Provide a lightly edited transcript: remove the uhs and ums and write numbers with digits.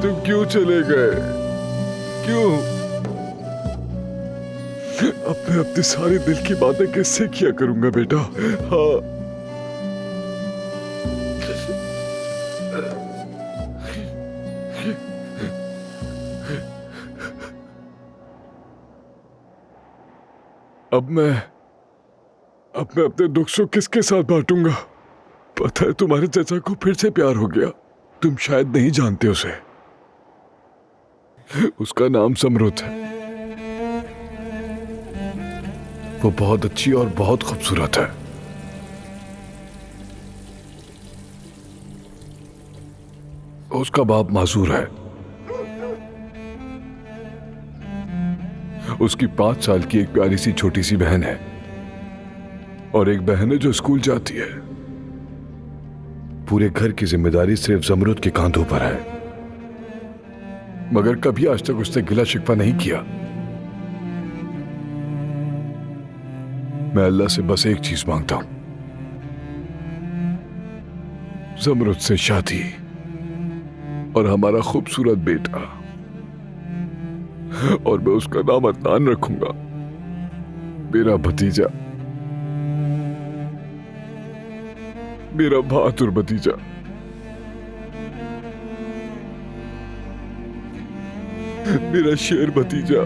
तुम क्यों चले गए? क्यों? अब मैं अपनी सारी दिल की बातें किससे किया करूंगा बेटा? हाँ, अब मैं अपने दुख सुख किसके साथ बांटूंगा? पता है तुम्हारे चाचा को फिर से प्यार हो गया। तुम शायद नहीं जानते उसे। उसका नाम समरुत है। वो बहुत अच्छी और बहुत खूबसूरत है। उसका बाप माजूर है। उसकी 5 साल की एक प्यारी सी छोटी सी बहन है और एक बहन है जो स्कूल जाती है। पूरे घर की जिम्मेदारी सिर्फ जमरुद के कांधों पर है, मगर कभी आज तक उसने गिला शिकवा नहीं किया। मैं अल्लाह से बस एक चीज मांगता हूं, जमरुद से शादी और हमारा खूबसूरत बेटा, और मैं उसका नाम अदनान रखूंगा, मेरा भतीजा, मेरा बहादुर भतीजा। मेरा शेर भतीजा।